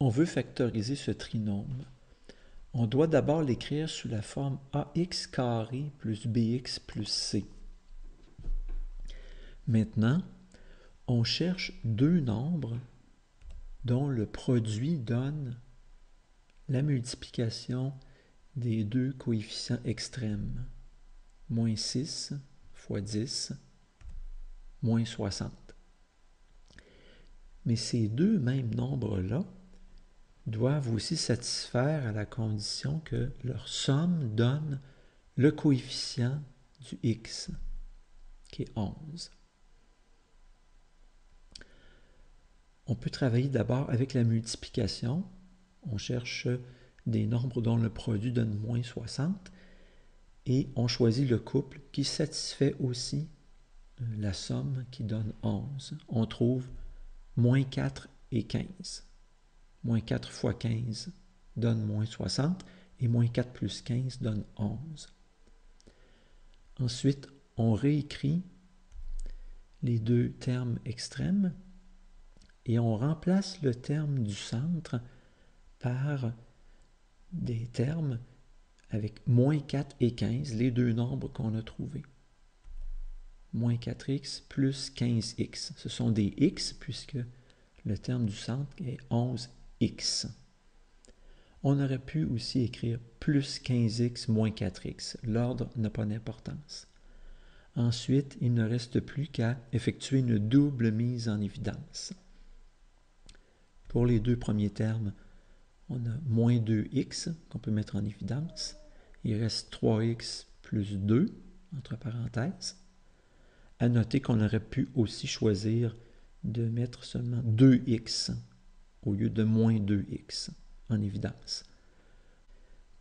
on veut factoriser ce trinôme, on doit d'abord l'écrire sous la forme ax carré plus bx plus c. Maintenant, on cherche deux nombres dont le produit donne la multiplication des deux coefficients extrêmes, moins 6 fois 10, moins 60. Mais ces deux mêmes nombres-là doivent aussi satisfaire à la condition que leur somme donne le coefficient du x, qui est 11. On peut travailler d'abord avec la multiplication. On cherche des nombres dont le produit donne moins 60 et on choisit le couple qui satisfait aussi la somme qui donne 11. On trouve moins 4 et 15. Moins 4 fois 15 donne moins 60 et moins 4 plus 15 donne 11. Ensuite, on réécrit les deux termes extrêmes et on remplace le terme du centre par des termes avec moins 4 et 15, les deux nombres qu'on a trouvés. Moins 4x plus 15x. Ce sont des x puisque le terme du centre est 11x. On aurait pu aussi écrire plus 15x moins 4x. L'ordre n'a pas d'importance. Ensuite, il ne reste plus qu'à effectuer une double mise en évidence. Pour les deux premiers termes, on a moins 2x qu'on peut mettre en évidence. Il reste 3x plus 2, entre parenthèses. À noter qu'on aurait pu aussi choisir de mettre seulement 2x au lieu de moins 2x en évidence.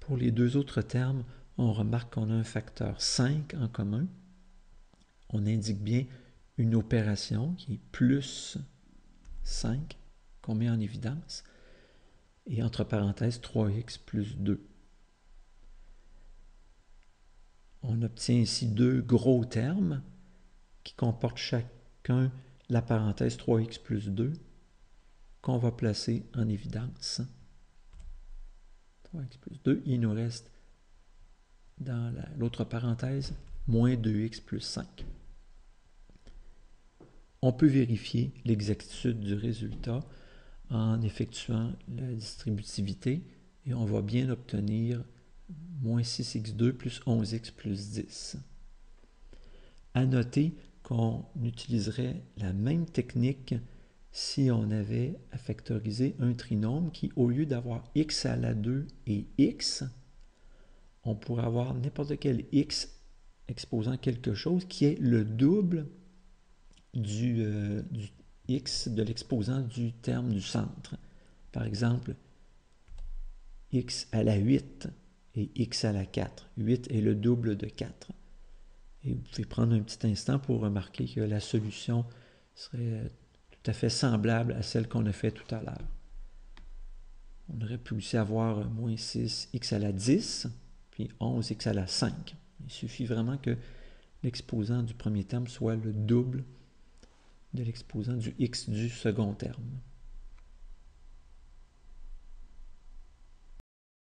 Pour les deux autres termes, on remarque qu'on a un facteur 5 en commun. On indique bien une opération qui est plus 5 qu'on met en évidence. Et entre parenthèses, 3x plus 2. On obtient ici deux gros termes qui comportent chacun la parenthèse 3x plus 2 qu'on va placer en évidence. 3x plus 2, il nous reste dans l'autre parenthèse moins 2x plus 5. On peut vérifier l'exactitude du résultat en effectuant la distributivité et on va bien obtenir moins 6x2 plus 11x plus 10. À noter qu'on utiliserait la même technique si on avait à factoriser un trinôme qui, au lieu d'avoir x à la 2 et x, on pourrait avoir n'importe quel x exposant quelque chose qui est le double du x de l'exposant du terme du centre. Par exemple, x à la 8 et x à la 4. 8 est le double de 4. Et vous pouvez prendre un petit instant pour remarquer que la solution serait tout à fait semblable à celle qu'on a fait tout à l'heure. On aurait pu aussi avoir moins 6x à la 10, puis 11x à la 5. Il suffit vraiment que l'exposant du premier terme soit le double de l'exposant du x du second terme.